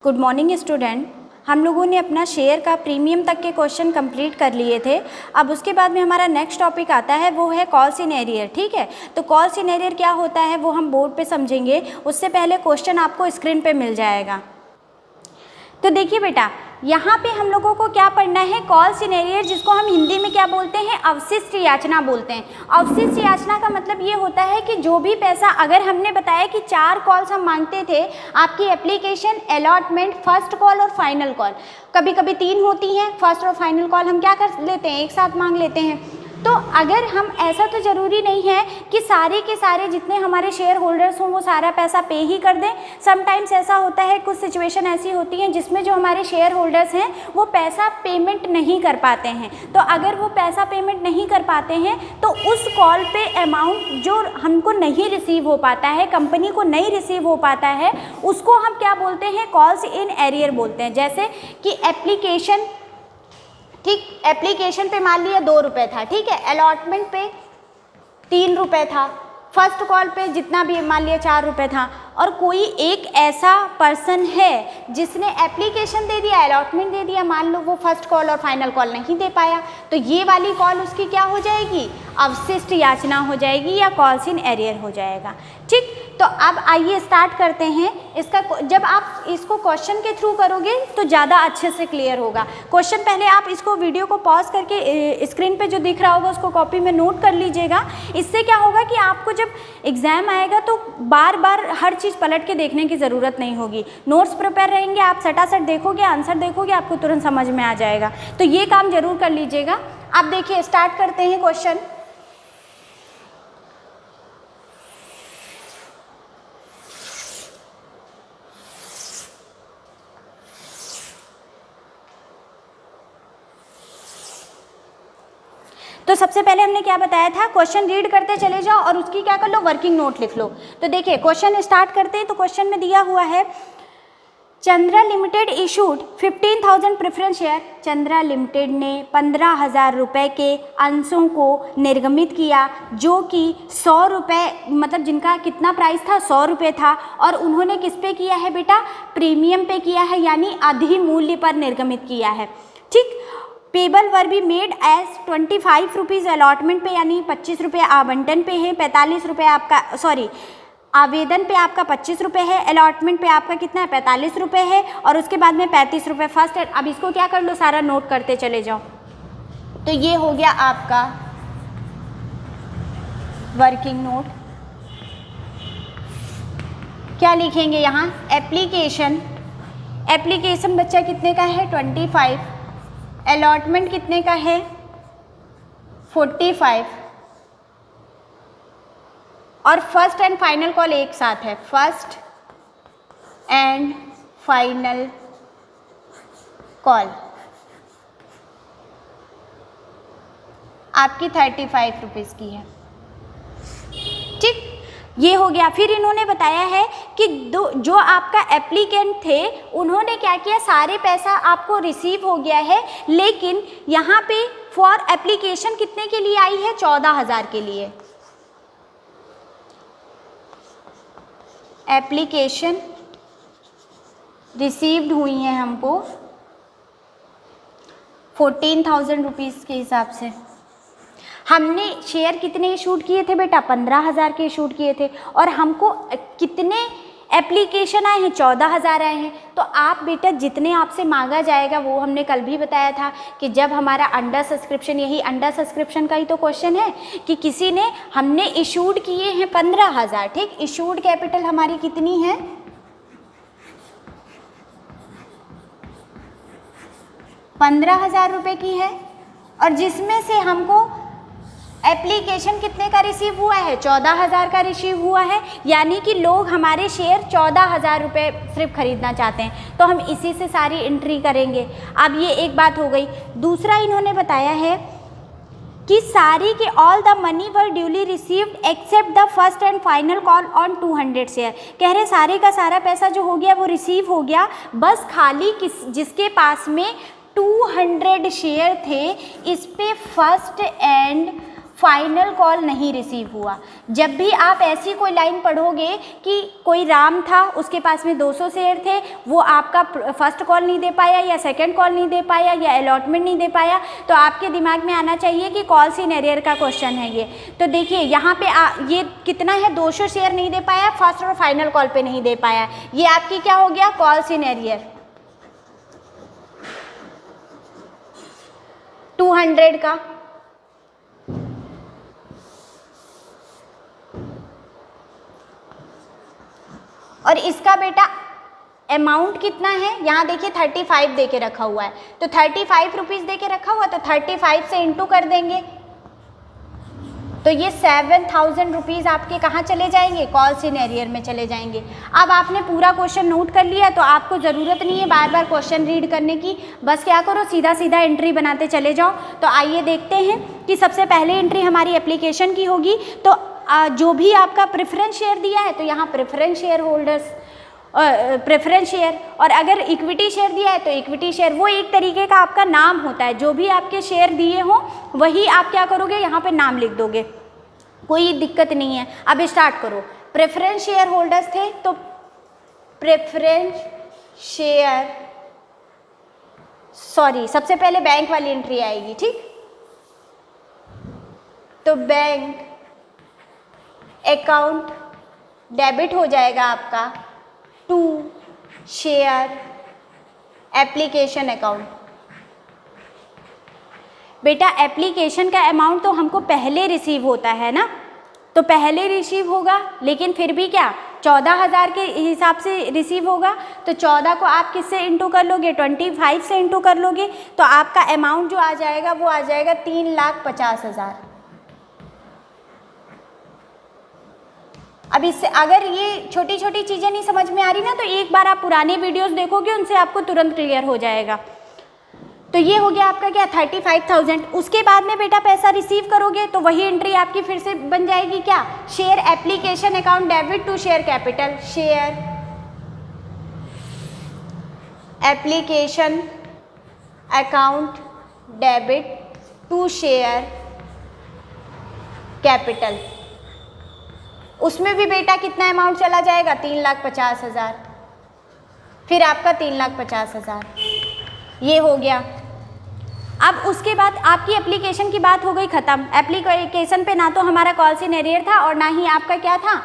Good morning student. हम लोगों ने अपना शेयर का प्रीमियम तक के क्वेश्चन कंप्लीट कर लिए थे। अब उसके बाद में हमारा नेक्स्ट टॉपिक आता है, वो है कॉल्स इन एरियर। ठीक है, तो कॉल्स इन एरियर क्या होता है वो हम बोर्ड पे समझेंगे, उससे पहले क्वेश्चन आपको स्क्रीन पे मिल जाएगा। तो देखिए बेटा, यहाँ पे हम लोगों को क्या पढ़ना है, कॉल्स इन एरियर, जिसको हम हिंदी में क्या बोलते हैं, अवशिष्ट याचना बोलते हैं। अवशिष्ट याचना का मतलब ये होता है कि जो भी पैसा, अगर हमने बताया कि 4 कॉल्स हम मांगते थे, आपकी एप्लीकेशन, अलॉटमेंट, फर्स्ट कॉल और फाइनल कॉल, कभी कभी 3 होती हैं, फर्स्ट और फाइनल कॉल हम क्या कर लेते हैं, एक साथ मांग लेते हैं। तो अगर हम, ऐसा तो ज़रूरी नहीं है कि सारे के सारे जितने हमारे शेयर होल्डर्स हों वो सारा पैसा पे ही कर दें। समटाइम्स ऐसा होता है, कुछ सिचुएशन ऐसी होती हैं जिसमें जो हमारे शेयर होल्डर्स हैं वो पैसा पेमेंट नहीं कर पाते हैं। तो अगर वो पैसा पेमेंट नहीं कर पाते हैं तो उस कॉल पे अमाउंट जो हमको नहीं रिसीव हो पाता है, कंपनी को नहीं रिसीव हो पाता है, उसको हम क्या बोलते हैं, कॉल्स इन एरियर बोलते हैं। जैसे कि एप्लीकेशन, ठीक, एप्लीकेशन पे मान लिया 2 रुपये था, ठीक है, अलॉटमेंट पे 3 रुपये था, फर्स्ट कॉल पे जितना भी मान लिया 4 रुपये था, और कोई एक ऐसा पर्सन है जिसने एप्लीकेशन दे दिया, अलॉटमेंट दे दिया, मान लो वो फर्स्ट कॉल और फाइनल कॉल नहीं दे पाया, तो ये वाली कॉल उसकी क्या हो जाएगी, अवशिष्ट याचना हो जाएगी या कॉल्स इन एरियर हो जाएगा। ठीक, तो अब आइए स्टार्ट करते हैं इसका। जब आप इसको क्वेश्चन के थ्रू करोगे तो ज़्यादा अच्छे से क्लियर होगा। क्वेश्चन पहले आप इसको वीडियो को पॉज करके स्क्रीन पे जो दिख रहा होगा उसको कॉपी में नोट कर लीजिएगा। इससे क्या होगा कि आपको जब एग्ज़ाम आएगा तो बार बार हर चीज़ पलट के देखने की ज़रूरत नहीं होगी। नोट्स प्रिपेयर रहेंगे, आप सटासट देखोगे, आंसर देखोगे, आपको तुरंत समझ में आ जाएगा। तो ये काम ज़रूर कर लीजिएगा। आप देखिए, स्टार्ट करते हैं क्वेश्चन। तो सबसे पहले हमने क्या बताया था, क्वेश्चन रीड करते चले जाओ और उसकी क्या कर लो, वर्किंग नोट लिख लो। तो देखिए क्वेश्चन स्टार्ट करते हैं। तो क्वेश्चन में दिया हुआ है, Chandra limited issued 15,000 preference share. Chandra limited ने 15,000 रुपये के अंशों को निर्गमित किया, जो कि 100 रुपये, मतलब जिनका कितना प्राइस था, 100 रुपये था, और उन्होंने किस पे किया है बेटा, प्रीमियम पे किया है, यानी अधिमूल्य पर निर्गमित किया है। ठीक, payable were be made as 25 rupees allotment पे, यानी 25 रुपये आवंटन पे है, 45 रुपये आपका, सॉरी, आवेदन पे आपका 25 रुपये है, अलॉटमेंट पे आपका कितना है, 45 रुपये है, और उसके बाद में 35 रुपये फर्स्ट है। अब इसको क्या कर लो, सारा नोट करते चले जाओ। तो ये हो गया आपका वर्किंग नोट। क्या लिखेंगे यहाँ, एप्लीकेशन, एप्लीकेशन बच्चा कितने का है, 25, अलॉटमेंट कितने का है, 45, और फर्स्ट एंड फाइनल कॉल एक साथ है, फर्स्ट एंड फाइनल कॉल आपकी 35 रुपीज़ की है। ठीक, ये हो गया। फिर इन्होंने बताया है कि जो आपका एप्लीकेंट थे उन्होंने क्या किया, सारे पैसा आपको रिसीव हो गया है, लेकिन यहाँ पे फॉर एप्लीकेशन कितने के लिए आई है, 14,000 के लिए। एप्लीकेशन रिसीव्ड हुई है हमको 14,000 रुपीज़ के हिसाब से। हमने शेयर कितने इशूड किए थे बेटा, 15,000 के इशूड किए थे, और हमको कितने एप्लीकेशन आए हैं, 14,000 आए हैं। तो आप बेटा जितने आपसे मांगा जाएगा, वो हमने कल भी बताया था कि जब हमारा अंडर सब्सक्रिप्शन, यही अंडर सब्सक्रिप्शन का ही तो क्वेश्चन है कि किसी ने, हमने इशूड किए हैं 15,000, ठीक, इशूड कैपिटल हमारी कितनी है, 15,000 रुपये की है, और जिसमें से हमको एप्लीकेशन कितने का रिसीव हुआ है, 14,000 का रिसीव हुआ है, यानी कि लोग हमारे शेयर 14,000 रुपये सिर्फ खरीदना चाहते हैं। तो हम इसी से सारी एंट्री करेंगे। अब ये एक बात हो गई। दूसरा इन्होंने बताया है कि सारी के all the money were duly received accept the first and final call on 200 share. कह रहे सारे का सारा पैसा जो हो गया वो रिसीव हो गया, बस खाली जिसके पास में 200 शेयर थे, इस पे फर्स्ट एंड फाइनल कॉल नहीं रिसीव हुआ। जब भी आप ऐसी कोई लाइन पढ़ोगे कि कोई राम था, उसके पास में 200 शेयर थे, वो आपका फर्स्ट कॉल नहीं दे पाया या सेकंड कॉल नहीं दे पाया या अलॉटमेंट नहीं दे पाया, तो आपके दिमाग में आना चाहिए कि कॉल्स इन एरियर का क्वेश्चन है ये। तो देखिए यहाँ पे ये कितना है, 200 शेयर नहीं दे पाया, फर्स्ट और फाइनल कॉल पे नहीं दे पाया, ये आपकी क्या हो गया, कॉल्स इन एरियर। 200 का और इसका बेटा अमाउंट कितना है, यहाँ देखिए 35 दे के रखा हुआ है, तो 35 रुपीज़ दे के रखा हुआ, तो 35 से इंटू कर देंगे, तो ये 7000 रुपीज़ आपके कहाँ चले जाएंगे, कॉल्स इन एरियर में चले जाएंगे। अब आपने पूरा क्वेश्चन नोट कर लिया, तो आपको ज़रूरत नहीं है बार बार क्वेश्चन रीड करने की, बस क्या करो सीधा सीधा एंट्री बनाते चले जाओ। तो आइए देखते हैं कि सबसे पहले एंट्री हमारी एप्लीकेशन की होगी। तो जो भी आपका प्रेफरेंस शेयर दिया है, तो यहाँ preference share holders, preference share, और अगर इक्विटी शेयर दिया है तो इक्विटी शेयर, वो एक तरीके का आपका नाम होता है, जो भी आपके शेयर दिए हों वही आप क्या करोगे, यहाँ पे नाम लिख दोगे, कोई दिक्कत नहीं है। अब स्टार्ट करो। प्रेफरेंस शेयर होल्डर्स थे, तो प्रेफरेंस शेयर, सॉरी सबसे पहले बैंक वाली एंट्री आएगी, ठीक। तो बैंक अकाउंट डेबिट हो जाएगा आपका टू शेयर एप्लीकेशन अकाउंट। बेटा एप्लीकेशन का अमाउंट तो हमको पहले रिसीव होता है ना, तो पहले रिसीव होगा, लेकिन फिर भी क्या 14,000 के हिसाब से रिसीव होगा, तो 14 को आप किससे इंटू कर लोगे, 25 से इंटू कर लोगे, तो आपका अमाउंट जो आ जाएगा वो आ जाएगा 3,50,000। अब इससे अगर ये छोटी छोटी चीज़ें नहीं समझ में आ रही ना, तो एक बार आप पुराने वीडियोस देखोगे, उनसे आपको तुरंत क्लियर हो जाएगा। तो ये हो गया आपका क्या 35,000। उसके बाद में बेटा पैसा रिसीव करोगे, तो वही एंट्री आपकी फिर से बन जाएगी क्या, share application account debit to share capital, share application account debit to share capital. उसमें भी बेटा कितना अमाउंट चला जाएगा, 3,50,000, फिर आपका 3,50,000, ये हो गया। अब उसके बाद आपकी एप्लीकेशन की बात हो गई ख़त्म। एप्लीकेशन पे ना तो हमारा कॉल्स इन एरियर था और ना ही आपका क्या था,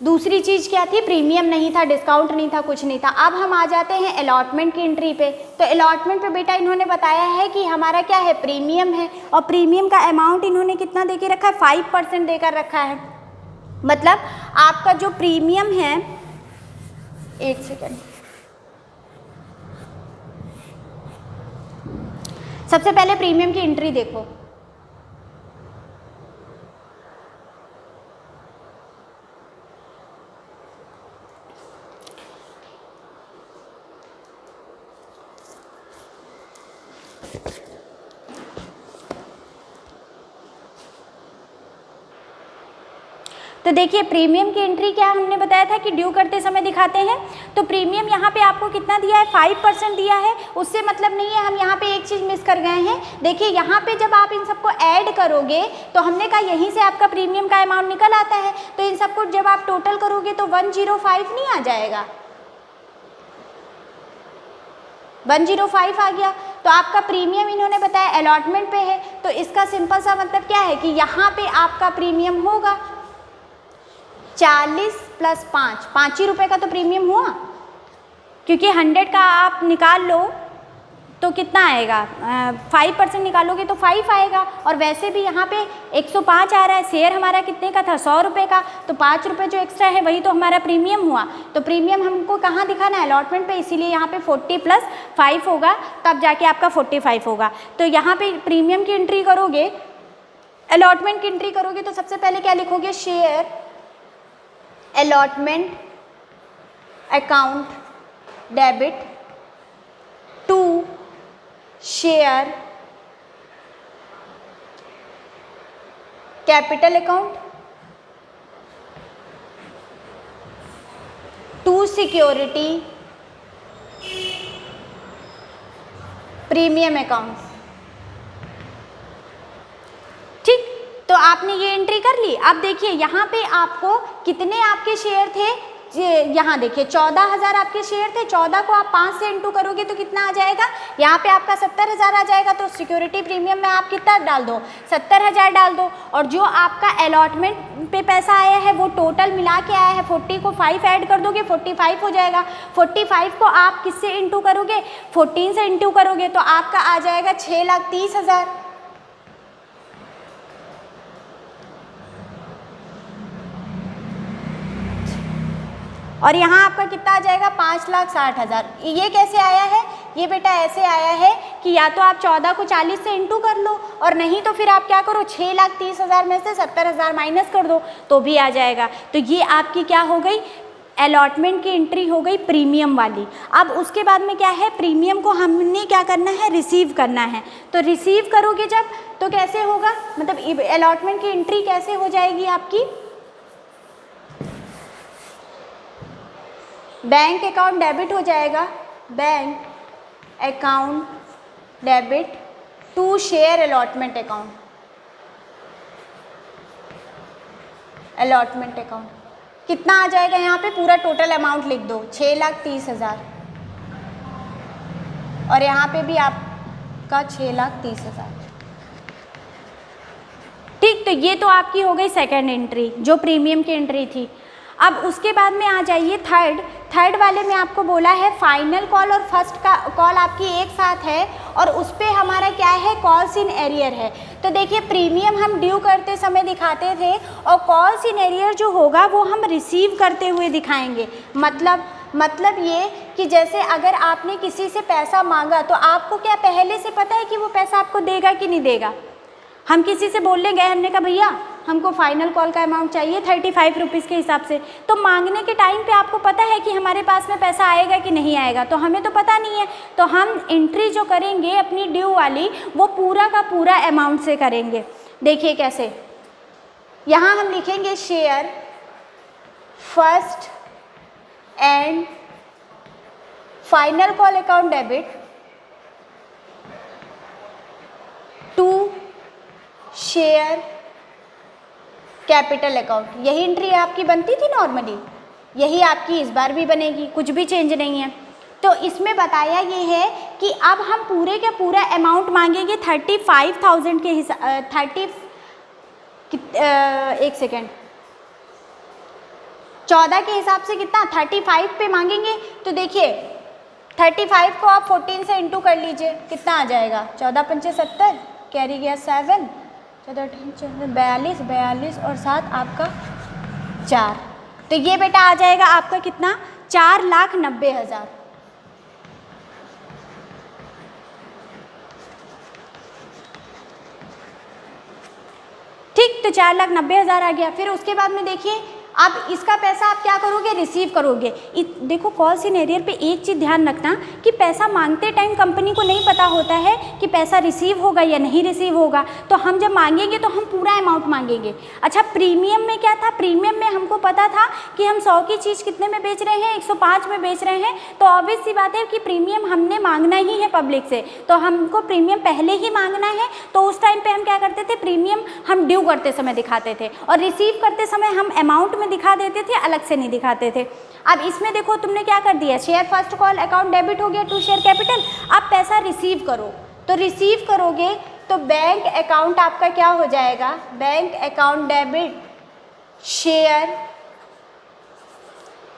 दूसरी चीज़ क्या थी, प्रीमियम नहीं था, डिस्काउंट नहीं था, कुछ नहीं था। अब हम आ जाते हैं अलॉटमेंट की एंट्री पे। तो अलॉटमेंट पे बेटा इन्होंने बताया है कि हमारा क्या है, प्रीमियम है, और प्रीमियम का अमाउंट इन्होंने कितना दे के रखा है, 5% देकर रखा है। मतलब आपका जो प्रीमियम है, एक सेकेंड, सबसे पहले प्रीमियम की एंट्री देखो। तो देखिए प्रीमियम की एंट्री क्या हमने बताया था कि ड्यू करते समय दिखाते हैं। तो प्रीमियम यहाँ पे आपको कितना दिया है, 5% दिया है। उससे मतलब नहीं है, हम यहाँ पे एक चीज़ मिस कर गए हैं। देखिए यहाँ पे जब आप इन सबको ऐड करोगे, तो हमने कहा यहीं से आपका प्रीमियम का अमाउंट निकल आता है। तो इन सबको जब आप टोटल करोगे तो 105 नहीं आ जाएगा, 105 आ गया। तो आपका प्रीमियम इन्होंने बताया अलॉटमेंट पे है, तो इसका सिंपल सा मतलब क्या है कि यहाँ पे आपका प्रीमियम होगा 40 + 5 ही रुपये का तो प्रीमियम हुआ, क्योंकि 100 का आप निकाल लो तो कितना आएगा, 5% निकालोगे तो 5 आएगा। और वैसे भी यहाँ पे 105 आ रहा है, शेयर हमारा कितने का था, 100 रुपये का, तो 5 रुपये जो एक्स्ट्रा है वही तो हमारा प्रीमियम हुआ। तो प्रीमियम हमको कहाँ दिखाना है, अलॉटमेंट पे, इसीलिए यहाँ पे 40 + 5 होगा, तब जाके आपका 45 होगा। तो यहाँ पे प्रीमियम की एंट्री करोगे, अलॉटमेंट की एंट्री करोगे, तो सबसे पहले क्या लिखोगे, share allotment account debit to share capital account to security premium account. ठीक, आपने ये एंट्री कर ली। अब देखिए यहाँ पे आपको कितने आपके शेयर थे, यहाँ देखिए 14,000 आपके शेयर थे, 14 को आप 5 से इंटू करोगे तो कितना आ जाएगा, यहाँ पे आपका 70,000 आ जाएगा। तो सिक्योरिटी प्रीमियम में आप कितना डाल दो, 70,000 डाल दो। और जो आपका अलॉटमेंट पे पैसा आया है वो टोटल मिला के आया है, 40 को 5 ऐड कर दोगे 45 हो जाएगा। 45 को आप किससे इंटू करोगे, 14 से इंटू करोगे तो आपका आ जाएगा 6,30,000। और यहाँ आपका कितना आ जाएगा, 5,60,000। ये कैसे आया है, ये बेटा ऐसे आया है कि या तो आप 14 को 40 से इंटू कर लो, और नहीं तो फिर आप क्या करो, 6,30,000 में से 70,000 माइनस कर दो तो भी आ जाएगा। तो ये आपकी क्या हो गई, अलॉटमेंट की एंट्री हो गई प्रीमियम वाली। अब उसके बाद में क्या है, प्रीमियम को हमने क्या करना है, रिसीव करना है। तो रिसीव करोगे जब तो कैसे होगा, मतलब अलॉटमेंट की एंट्री कैसे हो जाएगी आपकी, बैंक अकाउंट डेबिट हो जाएगा, bank account debit to share allotment account, allotment account कितना आ जाएगा, यहाँ पे पूरा टोटल अमाउंट लिख दो 6,30,000, और यहाँ पे भी आपका 6,30,000। ठीक, तो ये तो आपकी हो गई सेकेंड एंट्री जो प्रीमियम की एंट्री थी। अब उसके बाद में आ जाइए थर्ड वाले में आपको बोला है फाइनल कॉल और फर्स्ट का कॉल आपकी एक साथ है, और उस पर हमारा क्या है, कॉल्स इन एरियर है। तो देखिए प्रीमियम हम ड्यू करते समय दिखाते थे, और कॉल्स इन एरियर जो होगा वो हम रिसीव करते हुए दिखाएंगे। मतलब ये कि जैसे अगर आपने किसी से पैसा मांगा तो आपको क्या पहले से पता है कि वो पैसा आपको देगा कि नहीं देगा। हम किसी से बोलने गए, हमने कहा भैया हमको फाइनल कॉल का अमाउंट चाहिए 35 रुपीज़ के हिसाब से, तो मांगने के टाइम पे आपको पता है कि हमारे पास में पैसा आएगा कि नहीं आएगा, तो हमें तो पता नहीं है। तो हम एंट्री जो करेंगे अपनी ड्यू वाली वो पूरा का पूरा अमाउंट से करेंगे। देखिए कैसे, यहाँ हम लिखेंगे share first and final call account debit to share capital account. यही एंट्री आपकी बनती थी नॉर्मली, यही आपकी इस बार भी बनेगी, कुछ भी चेंज नहीं है। तो इसमें बताया ये है कि अब हम पूरे का पूरा अमाउंट मांगेंगे 35,000 के हिसाब, 14 के हिसाब से कितना 35 पे मांगेंगे। तो देखिए 35 को आप 14 से इंटू कर लीजिए, कितना आ जाएगा, 14 पंचे 70, कैरी गया 7, 42 और 7 आपका 4। तो ये बेटा आ जाएगा आपका कितना, 4,90,000। ठीक, तो 4,90,000 आ गया। फिर उसके बाद में देखिए अब इसका पैसा आप क्या करोगे, रिसीव करोगे। देखो कॉल्स इन एरियर पे एक चीज़ ध्यान रखना कि पैसा मांगते टाइम कंपनी को नहीं पता होता है कि पैसा रिसीव होगा या नहीं रिसीव होगा, तो हम जब मांगेंगे तो हम पूरा अमाउंट मांगेंगे। अच्छा, प्रीमियम में क्या था, प्रीमियम में हमको पता था कि हम 100 की चीज़ कितने में बेच रहे हैं, 105 में बेच रहे हैं, तो ऑब्वियस सी बात है कि प्रीमियम हमने मांगना ही है पब्लिक से, तो हमको प्रीमियम पहले ही मांगना है। तो उस टाइम पर हम क्या करते थे, प्रीमियम हम ड्यू करते समय दिखाते थे, और रिसीव करते समय हम अमाउंट में दिखा देते थे, अलग से नहीं दिखाते थे। अब इसमें देखो तुमने क्या कर दिया, share first call account debit हो गया टू शेयर कैपिटल। अब पैसा रिसीव करो, तो रिसीव करोगे तो बैंक अकाउंट आपका क्या हो जाएगा, बैंक अकाउंट डेबिट शेयर,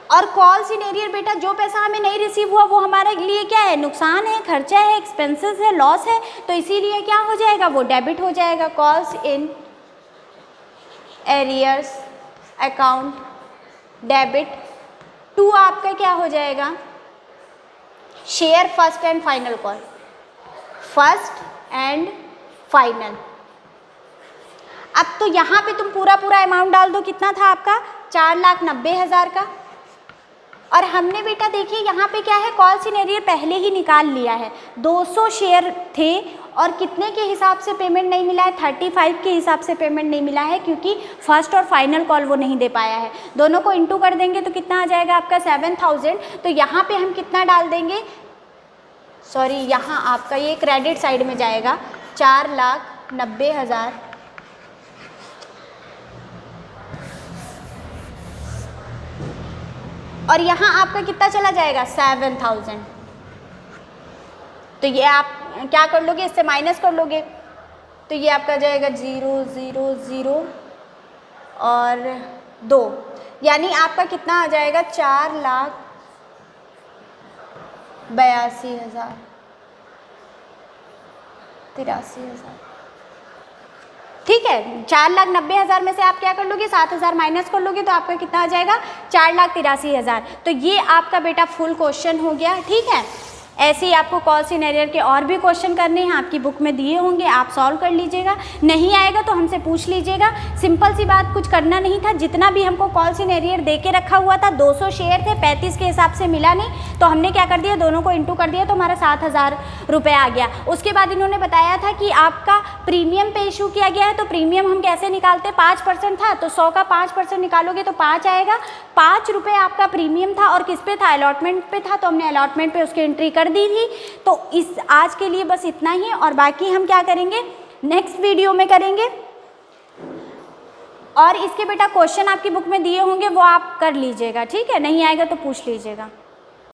और कॉल्स इन एरियर बेटा जो पैसा हमें नहीं रिसीव हुआ वो हमारे लिए क्या है, नुकसान है, खर्चा है, एक्सपेंसेस है, लॉस है, तो इसीलिए क्या हो जाएगा, वो डेबिट हो जाएगा। Calls in arrears account debit to आपका क्या हो जाएगा, share first and final call, first and final. अब तो यहाँ पे तुम पूरा अमाउंट डाल दो, कितना था आपका 4,90,000 का। और हमने बेटा देखिए यहाँ पे क्या है, कॉल्स इन एरियर पहले ही निकाल लिया है, 200 शेयर थे, और कितने के हिसाब से पेमेंट नहीं मिला है, 35 के हिसाब से पेमेंट नहीं मिला है, क्योंकि फर्स्ट और फाइनल कॉल वो नहीं दे पाया है। दोनों को इंटू कर देंगे तो कितना आ जाएगा आपका 7,000। तो यहाँ पे हम कितना डाल देंगे, सॉरी यहाँ आपका ये क्रेडिट साइड में जाएगा, 4,90,000 और यहाँ आपका कितना चला जाएगा 7000। तो ये आप क्या कर लोगे, इससे माइनस कर लोगे, तो ये आपका जाएगा 0 0 0 और 2, यानी आपका कितना आ जाएगा 4,82,000 83,000। ठीक है, 4,90,000 में से आप क्या कर लोगे 7,000 माइनस कर लोगे तो आपका कितना आ जाएगा 4,83,000। तो ये आपका बेटा फुल क्वेश्चन हो गया। ठीक है, ऐसे ही आपको कॉल सिनेरियो के और भी क्वेश्चन करने हैं, आपकी बुक में दिए होंगे, आप सॉल्व कर लीजिएगा। नहीं आएगा तो हमसे पूछ लीजिएगा। सिंपल सी बात, कुछ करना नहीं था। जितना भी हमको कॉल सिनेरियो दे के रखा हुआ था 200 शेयर थे, 35 के हिसाब से मिला नहीं, तो हमने क्या कर दिया, दोनों को इंटू कर दिया तो हमारा 7,000 रुपये आ गया। उसके बाद इन्होंने बताया था कि आपका प्रीमियम पे इशू किया गया है, तो प्रीमियम हम कैसे निकालते, 5% था तो 100 का 5% निकालोगे तो 5 आएगा। 5 रुपये आपका प्रीमियम था और किस पे था, अलॉटमेंट पे था, तो हमने अलॉटमेंट पे उसकी एंट्री कर दी थी। तो इस आज के लिए बस इतना ही, और बाकी हम क्या करेंगे नेक्स्ट वीडियो में करेंगे। और इसके बेटा क्वेश्चन आपकी बुक में दिए होंगे, वो आप कर लीजिएगा। ठीक है, नहीं आएगा तो पूछ लीजिएगा।